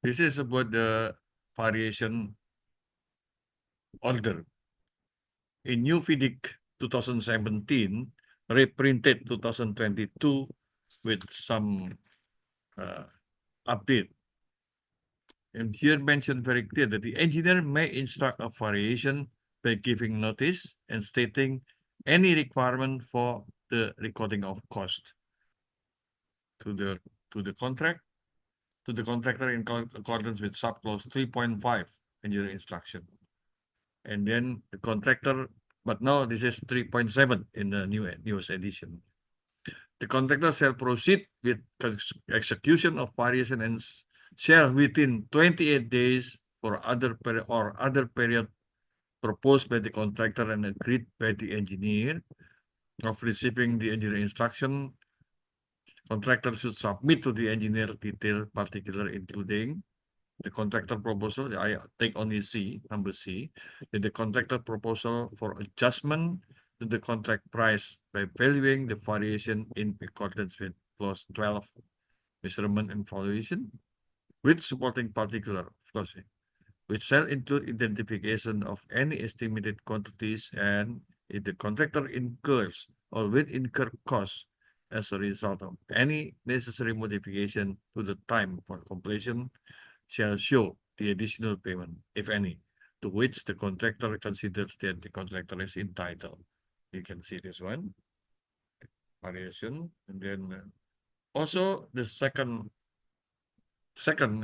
This is about the variation order. In New FIDIC 2017, reprinted 2022 with some update. And here mentioned very clear that the engineer may instruct a variation by giving notice and stating any requirement for the recording of cost to the contract to the contractor in accordance with subclause 3.5 engineer instruction. And then the contractor, but now this is 3.7 in the newest edition. The contractor shall proceed with execution of variation and shall within 28 days for other period proposed by the contractor and agreed by the engineer of receiving the engineer instruction. Contractor should submit to the engineer detailed particular including the contractor proposal. I take only C, number C, the contractor proposal for adjustment to the contract price by valuing the variation in accordance with clause 12, measurement and valuation, with supporting particular, of course, which shall include identification of any estimated quantities and if the contractor incurs or will incur costs as a result of any necessary modification to the time for completion shall show the additional payment, if any, to which the contractor considers that the contractor is entitled. You can see this one, variation, and then also the second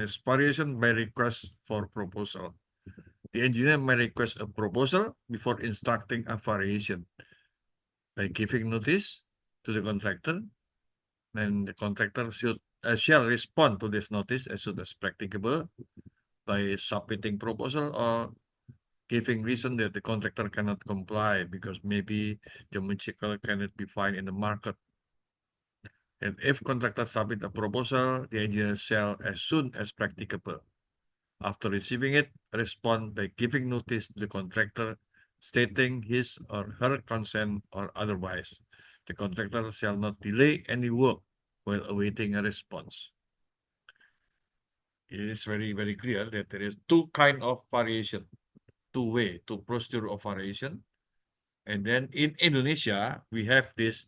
is variation by request for proposal. The engineer may request a proposal before instructing a variation by giving notice to the contractor. Then the contractor shall respond to this notice as soon as practicable by submitting proposal or giving reason that the contractor cannot comply because maybe the material cannot be found in the market. And if contractor submit a proposal, the engineer shall, as soon as practicable, after receiving it, respond by giving notice to the contractor, stating his or her consent or otherwise. The contractor shall not delay any work while awaiting a response. It is very, very clear that there is two kind of variation, two procedure of variation. And then in Indonesia, we have this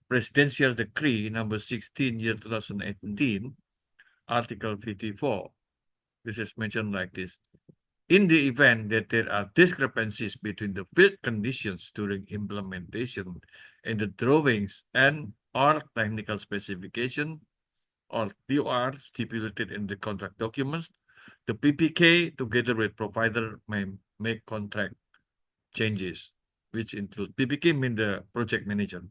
Presidential Decree number 16 year 2018, Article 54. This is mentioned like this. In the event that there are discrepancies between the field conditions during implementation and the drawings and or technical specification or TOR stipulated in the contract documents, the PPK together with provider may make contract changes, which include PPK mean the project manager.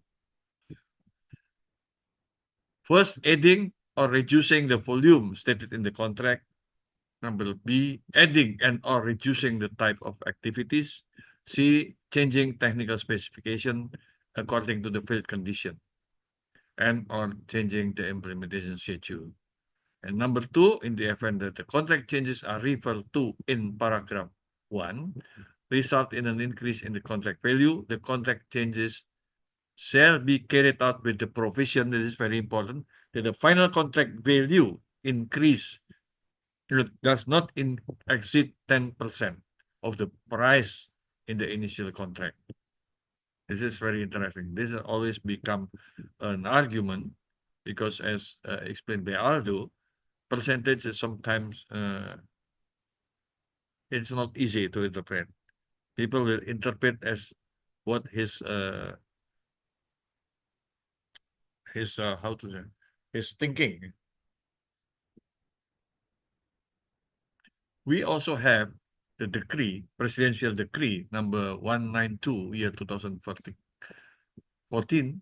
First, adding or reducing the volume stated in the contract. Number B, adding and or reducing the type of activities. C, changing technical specification according to the field condition and or changing the implementation schedule. And number two, in the event that the contract changes are referred to in paragraph 1, result in an increase in the contract value, the contract changes shall be carried out with the provision, that is very important, that the final contract value increase does not exceed 10% of the price in the initial contract. This is very interesting. This has always become an argument because as explained by Aldo, percentage is sometimes it's not easy to interpret. People will interpret as what his how to say his thinking. We also have the decree, presidential decree number 192 year 2014.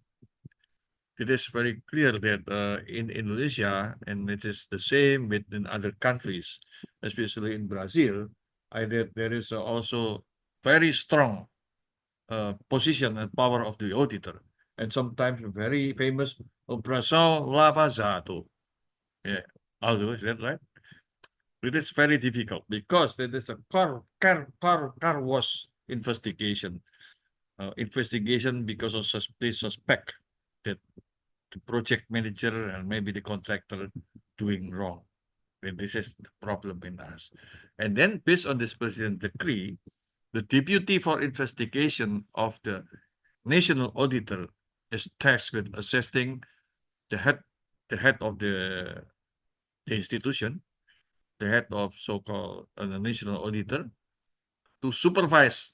It is very clear that in Indonesia, and it is the same within other countries, especially in Brazil, there is also very strong position and power of the auditor, and sometimes very famous Operação Lava Jato. Yeah, Aldo, is that right? It is very difficult because there is a car wash investigation. Investigation because of they suspect that the project manager and maybe the contractor doing wrong. And this is the problem in us. And then based on this president decree, the deputy for investigation of the national auditor is tasked with assessing the head of the institution, the head of so-called the national auditor, to supervise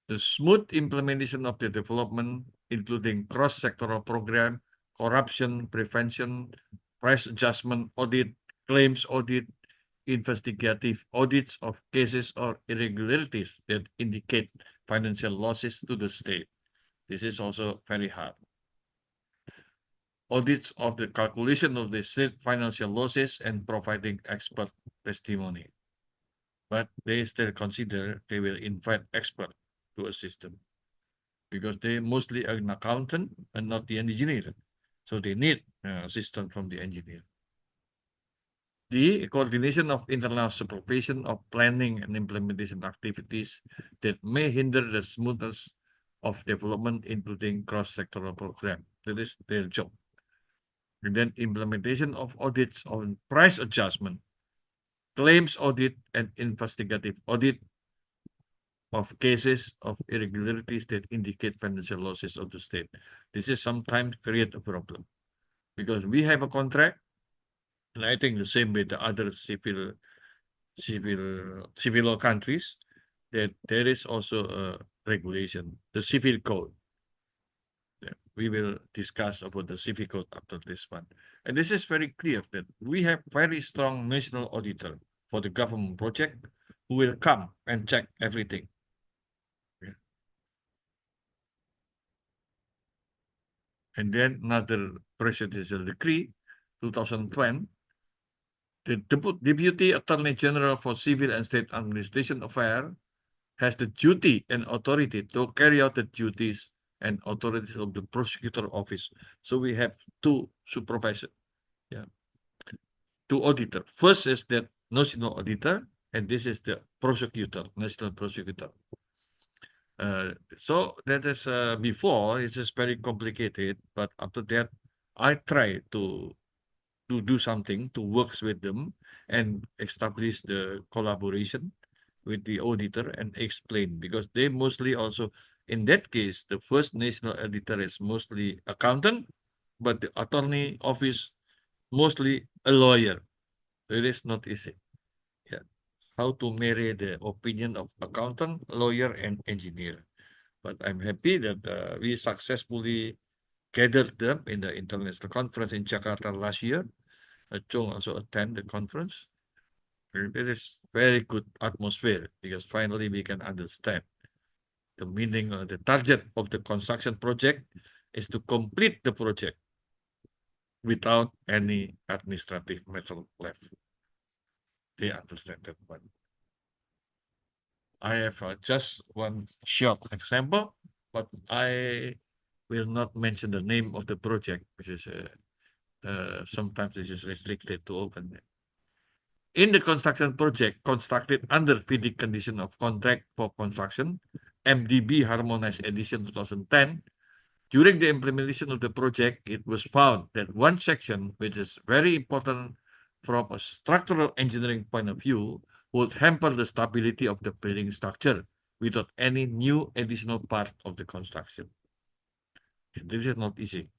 the smooth implementation of the development, including cross-sectoral program, corruption prevention, price adjustment audit, claims audit, investigative audits of cases or irregularities that indicate financial losses to the state. This is also very hard. Audits of the calculation of the state financial losses and providing expert testimony. But they still consider they will invite expert to assist them because they mostly are an accountant and not the engineer. So they need assistance from the engineer. The coordination of internal supervision of planning and implementation activities that may hinder the smoothness of development, including cross-sectoral program. That is their job. And then implementation of audits on price adjustment, claims audit, and investigative audit of cases of irregularities that indicate financial losses of the state. This is sometimes create a problem because we have a contract, and I think the same with the other civil countries, that there is also a regulation, the civil code. Yeah, we will discuss about the civil code after this one. And this is very clear that we have very strong national auditor for the government project who will come and check everything. Yeah. And then another presidential decree, 2020, the Deputy Attorney General for Civil and State Administration Affairs has the duty and authority to carry out the duties and authorities of the prosecutor office. So we have two supervisors, yeah, two auditors. First is the national auditor, and this is the prosecutor, national prosecutor. So that is before it is very complicated, but after that, I try to do something to work with them and establish the collaboration with the auditor and explain, because they mostly also, in that case, the first national auditor is mostly accountant, but the attorney office mostly a lawyer. It is not easy. Yeah. How to marry the opinion of accountant, lawyer, and engineer. But I'm happy that we successfully gathered them in the international conference in Jakarta last year. Chung also attended the conference. It is very good atmosphere because finally we can understand the meaning of the target of the construction project is to complete the project without any administrative matter left. They understand that one. I have just one short example, but I will not mention the name of the project, which is sometimes it is restricted to open. In the construction project constructed under FIDIC condition of contract for construction, MDB Harmonized Edition 2010, during the implementation of the project, it was found that one section, which is very important from a structural engineering point of view, would hamper the stability of the building structure without any new additional part of the construction. This is not easy.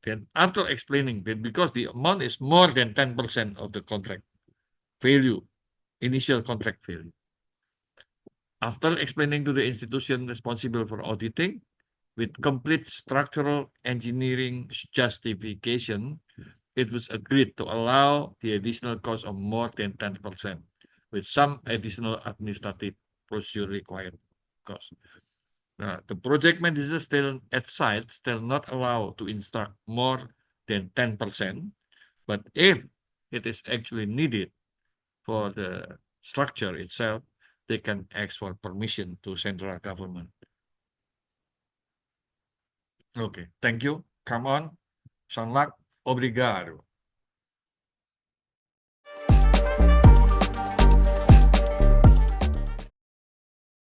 Then after explaining that because the amount is more than 10% of the contract value, initial contract value. After explaining to the institution responsible for auditing, with complete structural engineering justification, it was agreed to allow the additional cost of more than 10%, with some additional administrative procedure required cost. Now, the project manager still at site still not allowed to instruct more than 10%, but if it is actually needed for the structure itself, they can ask for permission to central government. Okay, thank you. Come on, Sanlak, obrigado.